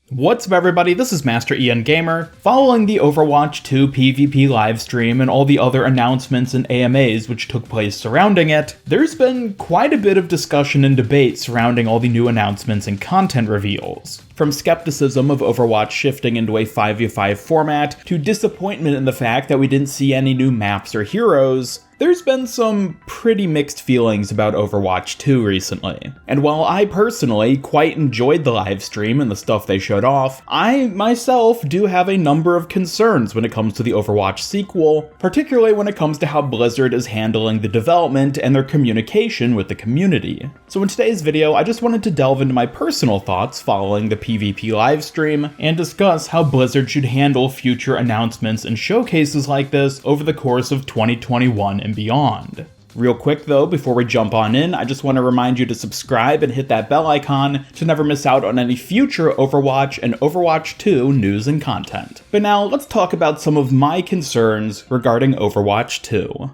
What's up everybody, this is Master Ian Gamer. Following the Overwatch 2 PvP livestream and all the other announcements and AMAs which took place surrounding it, there's been quite a bit of discussion and debate surrounding all the new announcements and content reveals. From skepticism of Overwatch shifting into a 5v5 format, to disappointment in the fact that we didn't see any new maps or heroes, there's been some pretty mixed feelings about Overwatch 2 recently. And while I personally quite enjoyed the livestream and the stuff they showed off, I myself do have a number of concerns when it comes to the Overwatch sequel, particularly when it comes to how Blizzard is handling the development and their communication with the community. So in today's video, I just wanted to delve into my personal thoughts following the PvP livestream and discuss how Blizzard should handle future announcements and showcases like this over the course of 2021 and beyond. Real quick though, before we jump on in, I just want to remind you to subscribe and hit that bell icon to never miss out on any future Overwatch and Overwatch 2 news and content. But now let's talk about some of my concerns regarding Overwatch 2.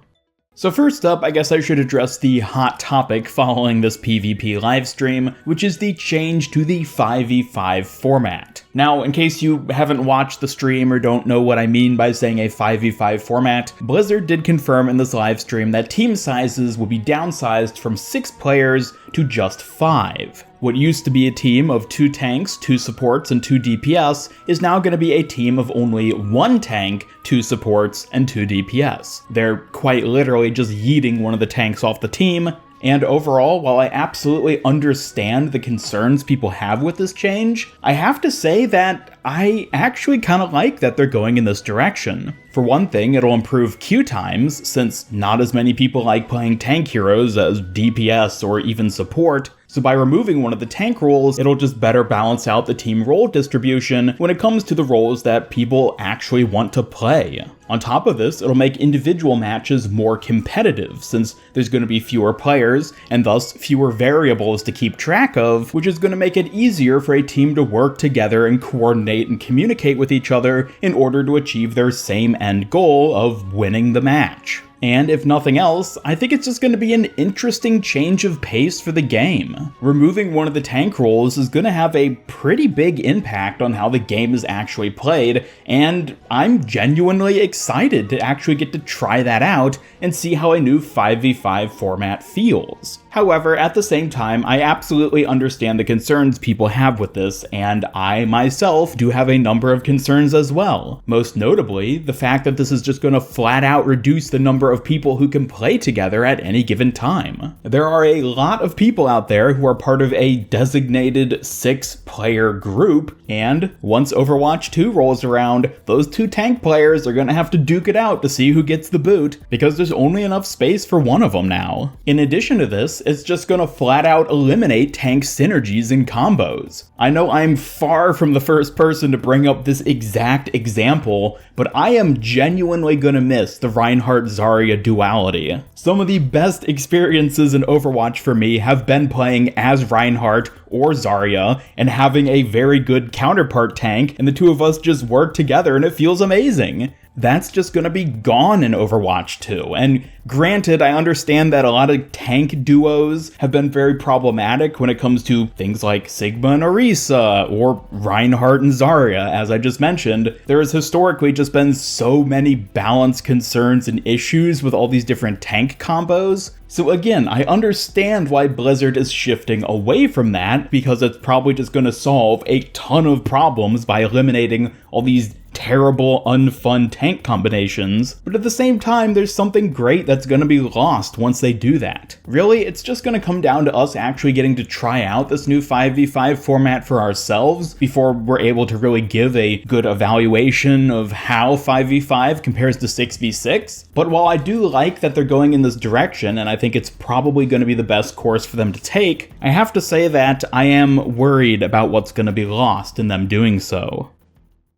So first up, I guess I should address the hot topic following this PvP livestream, which is the change to the 5v5 format. Now, in case you haven't watched the stream or don't know what I mean by saying a 5v5 format, Blizzard did confirm in this livestream that team sizes will be downsized from 6 players to just 5. What used to be a team of 2 tanks, 2 supports, and 2 DPS is now going to be a team of only 1 tank, 2 supports, and 2 DPS. They're quite literally just yeeting one of the tanks off the team. And overall, while I absolutely understand the concerns people have with this change, I have to say that I actually kind of like that they're going in this direction. For one thing, it'll improve queue times, since not as many people like playing tank heroes as DPS or even support. So by removing one of the tank roles, it'll just better balance out the team role distribution when it comes to the roles that people actually want to play. On top of this, it'll make individual matches more competitive, since there's going to be fewer players, and thus fewer variables to keep track of, which is going to make it easier for a team to work together and coordinate and communicate with each other in order to achieve their same end goal of winning the match. And if nothing else, I think it's just going to be an interesting change of pace for the game. Removing one of the tank roles is going to have a pretty big impact on how the game is actually played, and I'm genuinely excited to actually get to try that out and see how a new 5v5 format feels. However, at the same time, I absolutely understand the concerns people have with this, and I myself do have a number of concerns as well. Most notably, the fact that this is just going to flat out reduce the number of people who can play together at any given time. There are a lot of people out there who are part of a designated 6-player group, and once Overwatch 2 rolls around, those 2 tank players are going to have to duke it out to see who gets the boot, because there's only enough space for one of them now. In addition to this, it's just going to flat out eliminate tank synergies and combos. I know I'm far from the first person to bring up this exact example, but I am genuinely going to miss the Reinhardt-Zarya duality. Some of the best experiences in Overwatch for me have been playing as Reinhardt or Zarya and having a very good counterpart tank, and the two of us just work together and it feels amazing. That's just going to be gone in Overwatch 2. And granted, I understand that a lot of tank duos have been very problematic when it comes to things like Sigma and Orisa, or Reinhardt and Zarya, as I just mentioned. There has historically just been so many balance concerns and issues with all these different tank combos. So again, I understand why Blizzard is shifting away from that, because it's probably just going to solve a ton of problems by eliminating all these terrible, unfun tank combinations, but at the same time, there's something great that's going to be lost once they do that. Really, it's just going to come down to us actually getting to try out this new 5v5 format for ourselves before we're able to really give a good evaluation of how 5v5 compares to 6v6. But while I do like that they're going in this direction, and I think it's probably going to be the best course for them to take, I have to say that I am worried about what's going to be lost in them doing so.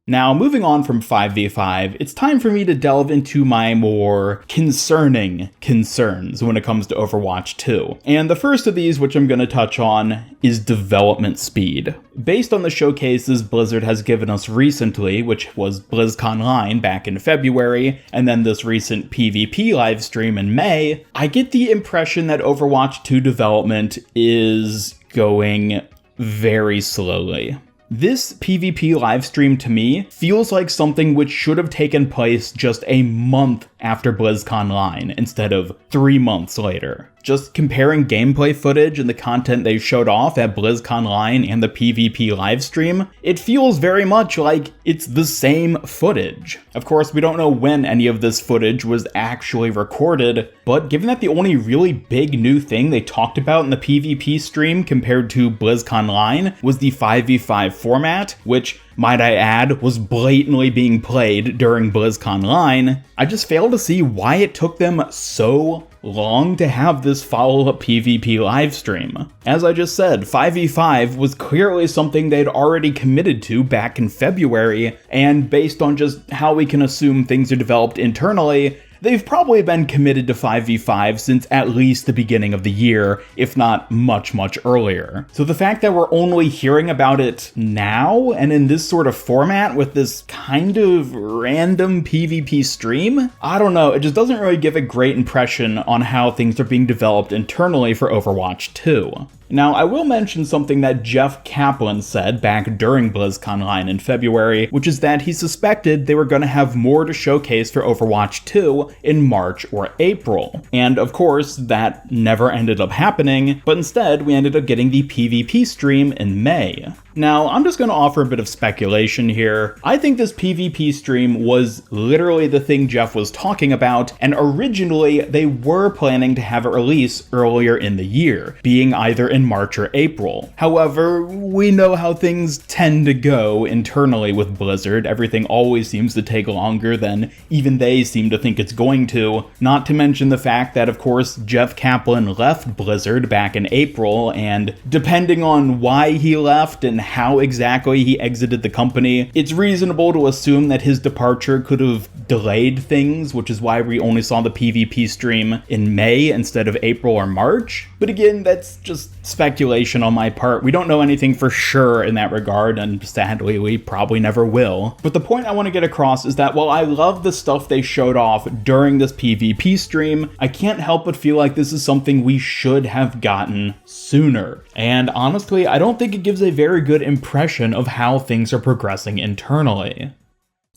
Now, moving on from 5v5, it's time for me to delve into my more concerning concerns when it comes to Overwatch 2. And the first of these, which I'm going to touch on, is development speed. Based on the showcases Blizzard has given us recently, which was BlizzConline back in February, and then this recent PvP livestream in May, I get the impression that Overwatch 2 development is going very slowly. This PvP livestream to me feels like something which should have taken place just a month after BlizzConline instead of 3 months later. Just comparing gameplay footage and the content they showed off at BlizzConline and the PvP livestream, it feels very much like it's the same footage. Of course, we don't know when any of this footage was actually recorded, but given that the only really big new thing they talked about in the PvP stream compared to BlizzConline was the 5v5 format, which, might I add, was blatantly being played during BlizzConline, I just fail to see why it took them so long to have this follow-up PvP livestream. As I just said, 5v5 was clearly something they'd already committed to back in February, and based on just how we can assume things are developed internally, they've probably been committed to 5v5 since at least the beginning of the year, if not much, much earlier. So the fact that we're only hearing about it now, and in this sort of format with this kind of random PvP stream, I don't know, it just doesn't really give a great impression on how things are being developed internally for Overwatch 2. Now, I will mention something that Jeff Kaplan said back during BlizzConline in February, which is that he suspected they were going to have more to showcase for Overwatch 2 in March or April. And of course, that never ended up happening, but instead we ended up getting the PvP stream in May. Now, I'm just going to offer a bit of speculation here. I think this PvP stream was literally the thing Jeff was talking about, and originally they were planning to have it release earlier in the year, being either in March or April. However, we know how things tend to go internally with Blizzard. Everything always seems to take longer than even they seem to think it's going to. Not to mention the fact that, of course, Jeff Kaplan left Blizzard back in April, and depending on why he left and how exactly he exited the company, it's reasonable to assume that his departure could have delayed things, which is why we only saw the PvP stream in May instead of April or March. But again, that's just speculation on my part. We don't know anything for sure in that regard, and sadly, we probably never will. But the point I want to get across is that while I love the stuff they showed off during this PvP stream, I can't help but feel like this is something we should have gotten sooner. And honestly, I don't think it gives a very good impression of how things are progressing internally.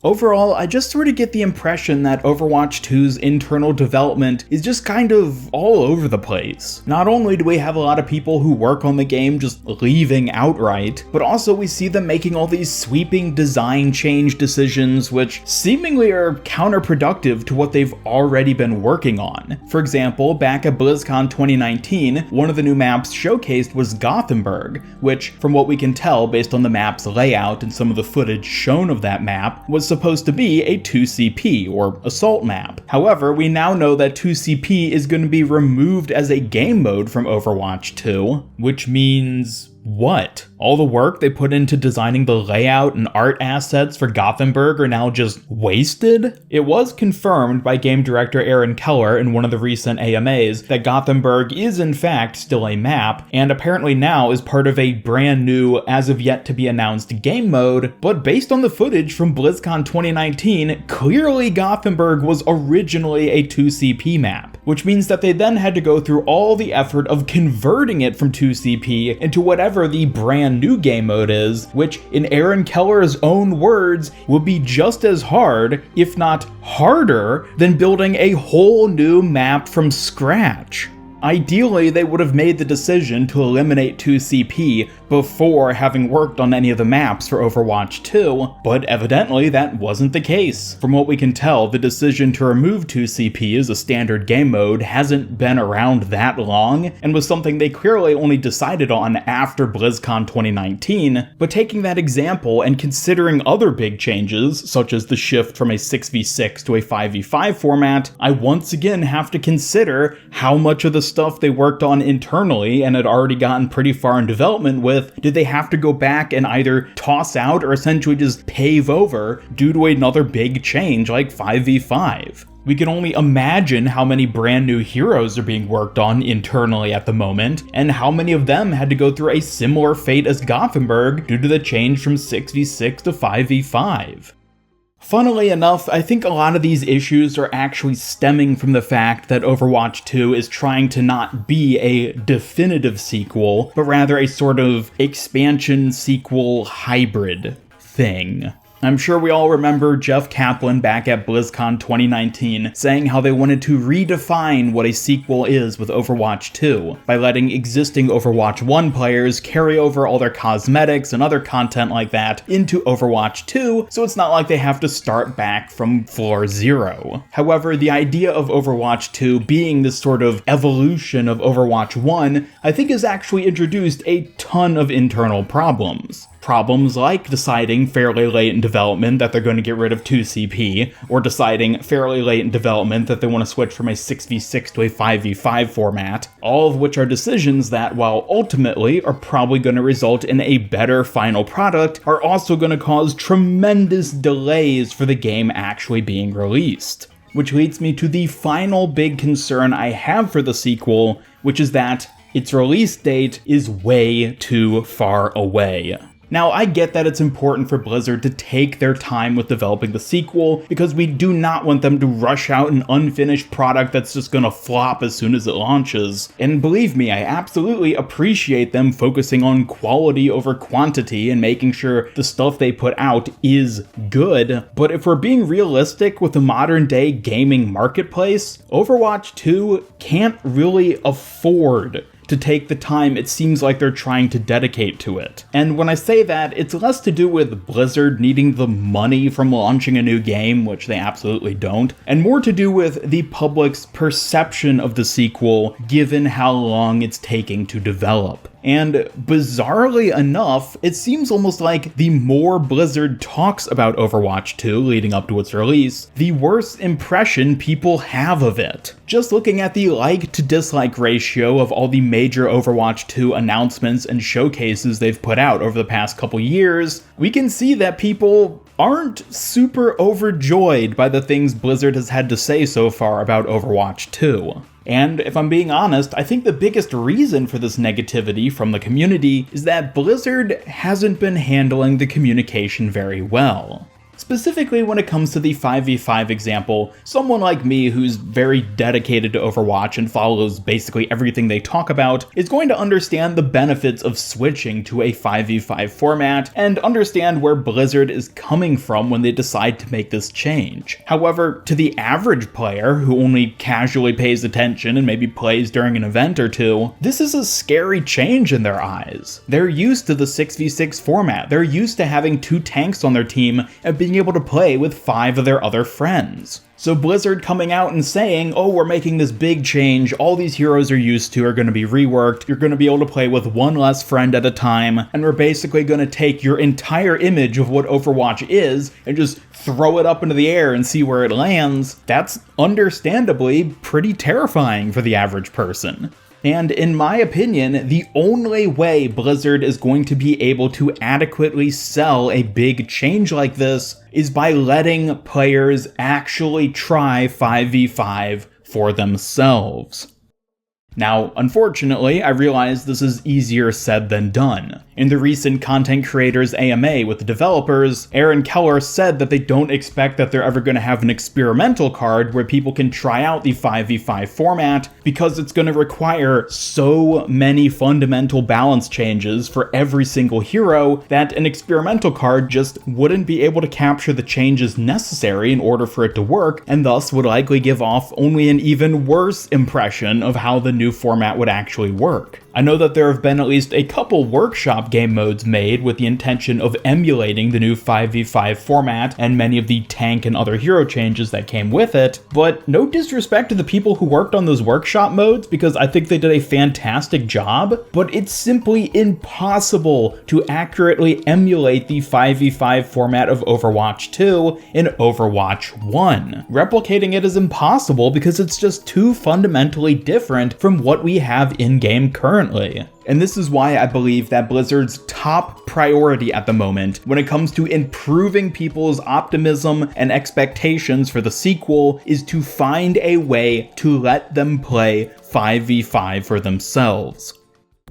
Overall, I just sort of get the impression that Overwatch 2's internal development is just kind of all over the place. Not only do we have a lot of people who work on the game just leaving outright, but also we see them making all these sweeping design change decisions which seemingly are counterproductive to what they've already been working on. For example, back at BlizzCon 2019, one of the new maps showcased was Gothenburg, which, from what we can tell based on the map's layout and some of the footage shown of that map, was supposed to be a 2CP, or assault map. However, we now know that 2CP is going to be removed as a game mode from Overwatch 2, which means what? All the work they put into designing the layout and art assets for Gothenburg are now just wasted? It was confirmed by game director Aaron Keller in one of the recent AMAs that Gothenburg is in fact still a map, and apparently now is part of a brand new, as of yet to be announced game mode, but based on the footage from BlizzCon 2019, clearly Gothenburg was originally a 2CP map, which means that they then had to go through all the effort of converting it from 2CP into whatever the brand new game mode is, which in Aaron Keller's own words would be just as hard, if not harder, than building a whole new map from scratch. Ideally, they would have made the decision to eliminate 2CP before having worked on any of the maps for Overwatch 2, but evidently that wasn't the case. From what we can tell, the decision to remove 2CP as a standard game mode hasn't been around that long, and was something they clearly only decided on after BlizzCon 2019, but taking that example and considering other big changes, such as the shift from a 6v6 to a 5v5 format, I once again have to consider how much of the stuff they worked on internally and had already gotten pretty far in development with, did they have to go back and either toss out or essentially just pave over due to another big change like 5v5. We can only imagine how many brand new heroes are being worked on internally at the moment, and how many of them had to go through a similar fate as Gothenburg due to the change from 6v6 to 5v5. Funnily enough, I think a lot of these issues are actually stemming from the fact that Overwatch 2 is trying to not be a definitive sequel, but rather a sort of expansion sequel hybrid thing. I'm sure we all remember Jeff Kaplan back at BlizzCon 2019 saying how they wanted to redefine what a sequel is with Overwatch 2 by letting existing Overwatch 1 players carry over all their cosmetics and other content like that into Overwatch 2, so it's not like they have to start back from floor zero. However, the idea of Overwatch 2 being this sort of evolution of Overwatch 1, I think has actually introduced a ton of internal problems. Problems like deciding fairly late in development that they're going to get rid of 2CP, or deciding fairly late in development that they want to switch from a 6v6 to a 5v5 format, all of which are decisions that, while ultimately are probably going to result in a better final product, are also going to cause tremendous delays for the game actually being released. Which leads me to the final big concern I have for the sequel, which is that its release date is way too far away. Now, I get that it's important for Blizzard to take their time with developing the sequel, because we do not want them to rush out an unfinished product that's just gonna flop as soon as it launches. And believe me, I absolutely appreciate them focusing on quality over quantity and making sure the stuff they put out is good. But if we're being realistic with the modern day gaming marketplace, Overwatch 2 can't really afford to take the time it seems like they're trying to dedicate to it. And when I say that, it's less to do with Blizzard needing the money from launching a new game, which they absolutely don't, and more to do with the public's perception of the sequel given how long it's taking to develop. And bizarrely enough, it seems almost like the more Blizzard talks about Overwatch 2 leading up to its release, the worse impression people have of it. Just looking at the like to dislike ratio of all the major Overwatch 2 announcements and showcases they've put out over the past couple years, we can see that people aren't super overjoyed by the things Blizzard has had to say so far about Overwatch 2. And if I'm being honest, I think the biggest reason for this negativity from the community is that Blizzard hasn't been handling the communication very well. Specifically when it comes to the 5v5 example, someone like me who's very dedicated to Overwatch and follows basically everything they talk about is going to understand the benefits of switching to a 5v5 format and understand where Blizzard is coming from when they decide to make this change. However, to the average player who only casually pays attention and maybe plays during an event or two, this is a scary change in their eyes. They're used to the 6v6 format. They're used to having 2 tanks on their team and being able to play with 5 of their other friends. So Blizzard coming out and saying, oh, we're making this big change, all these heroes are used to are going to be reworked, you're going to be able to play with 1 less friend at a time, and we're basically going to take your entire image of what Overwatch is and just throw it up into the air and see where it lands, that's understandably pretty terrifying for the average person. And in my opinion, the only way Blizzard is going to be able to adequately sell a big change like this is by letting players actually try 5v5 for themselves. Now, unfortunately, I realize this is easier said than done. In the recent Content Creators AMA with the developers, Aaron Keller said that they don't expect that they're ever going to have an experimental card where people can try out the 5v5 format because it's going to require so many fundamental balance changes for every single hero that an experimental card just wouldn't be able to capture the changes necessary in order for it to work, and thus would likely give off only an even worse impression of how the new format would actually work. I know that there have been at least a couple workshop game modes made with the intention of emulating the new 5v5 format and many of the tank and other hero changes that came with it, but no disrespect to the people who worked on those workshop modes because I think they did a fantastic job, but it's simply impossible to accurately emulate the 5v5 format of Overwatch 2 in Overwatch 1. Replicating it is impossible because it's just too fundamentally different from what we have in-game currently. And this is why I believe that Blizzard's top priority at the moment when it comes to improving people's optimism and expectations for the sequel is to find a way to let them play 5v5 for themselves.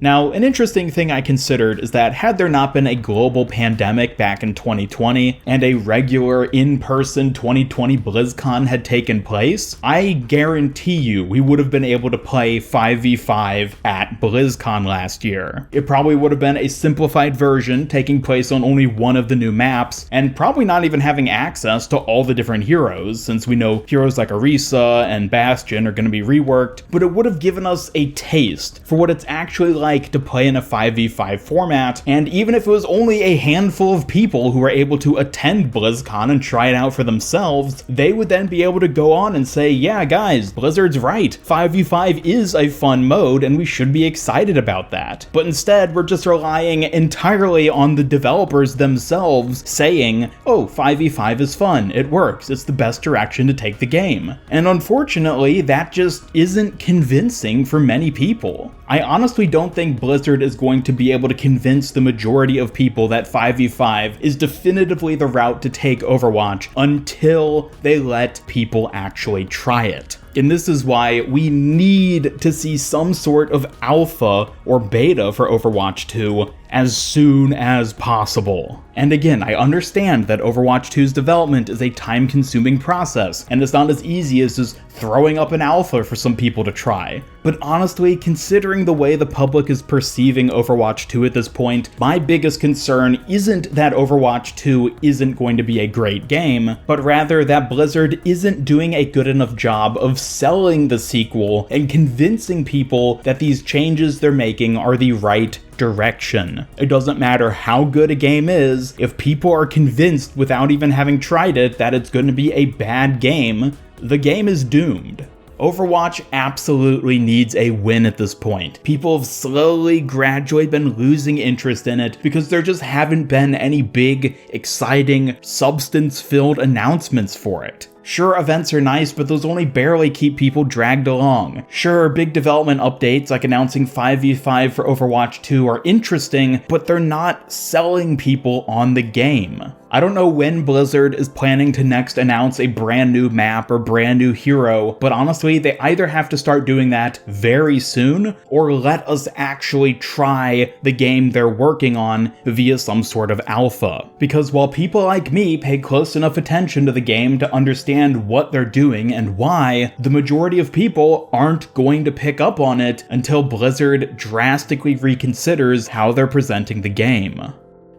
Now, an interesting thing I considered is that had there not been a global pandemic back in 2020 and a regular in-person 2020 BlizzCon had taken place, I guarantee you we would have been able to play 5v5 at BlizzCon last year. It probably would have been a simplified version taking place on only one of the new maps, and probably not even having access to all the different heroes, since we know heroes like Orisa and Bastion are going to be reworked, but it would have given us a taste for what it's actually like to play in a 5v5 format, and even if it was only a handful of people who were able to attend BlizzCon and try it out for themselves, they would then be able to go on and say, yeah guys, Blizzard's right, 5v5 is a fun mode and we should be excited about that. But instead, we're just relying entirely on the developers themselves saying, oh, 5v5 is fun, it works, it's the best direction to take the game. And unfortunately, that just isn't convincing for many people. I honestly don't think Blizzard is going to be able to convince the majority of people that 5v5 is definitively the route to take Overwatch until they let people actually try it. And this is why we need to see some sort of alpha or beta for Overwatch 2 as soon as possible. And again, I understand that Overwatch 2's development is a time-consuming process, and it's not as easy as just throwing up an alpha for some people to try. But honestly, considering the way the public is perceiving Overwatch 2 at this point, my biggest concern isn't that Overwatch 2 isn't going to be a great game, but rather that Blizzard isn't doing a good enough job of selling the sequel and convincing people that these changes they're making are the right direction. It doesn't matter how good a game is, if people are convinced without even having tried it that it's going to be a bad game, the game is doomed. Overwatch absolutely needs a win at this point. People have slowly, gradually been losing interest in it because there just haven't been any big, exciting, substance-filled announcements for it. Sure, events are nice, but those only barely keep people dragged along. Sure, big development updates like announcing 5v5 for Overwatch 2 are interesting, but they're not selling people on the game. I don't know when Blizzard is planning to next announce a brand new map or brand new hero, but honestly, they either have to start doing that very soon, or let us actually try the game they're working on via some sort of alpha. Because while people like me pay close enough attention to the game to understand what they're doing and why, the majority of people aren't going to pick up on it until Blizzard drastically reconsiders how they're presenting the game.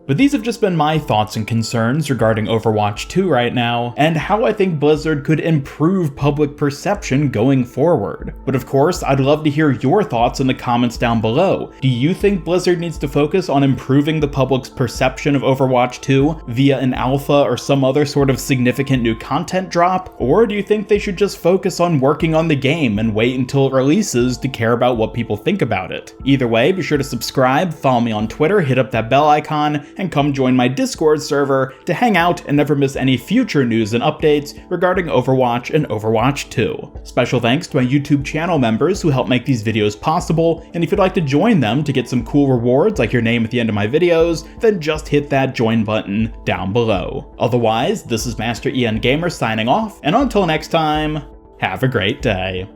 But these have just been my thoughts and concerns regarding Overwatch 2 right now, and how I think Blizzard could improve public perception going forward. But of course, I'd love to hear your thoughts in the comments down below. Do you think Blizzard needs to focus on improving the public's perception of Overwatch 2 via an alpha or some other sort of significant new content drop? Or do you think they should just focus on working on the game and wait until it releases to care about what people think about it? Either way, be sure to subscribe, follow me on Twitter, hit up that bell icon, and come join my Discord server to hang out and never miss any future news and updates regarding Overwatch and Overwatch 2. Special thanks to my YouTube channel members who help make these videos possible, and if you'd like to join them to get some cool rewards like your name at the end of my videos, then just hit that join button down below. Otherwise, this is Master Ian Gamer signing off, and until next time, have a great day.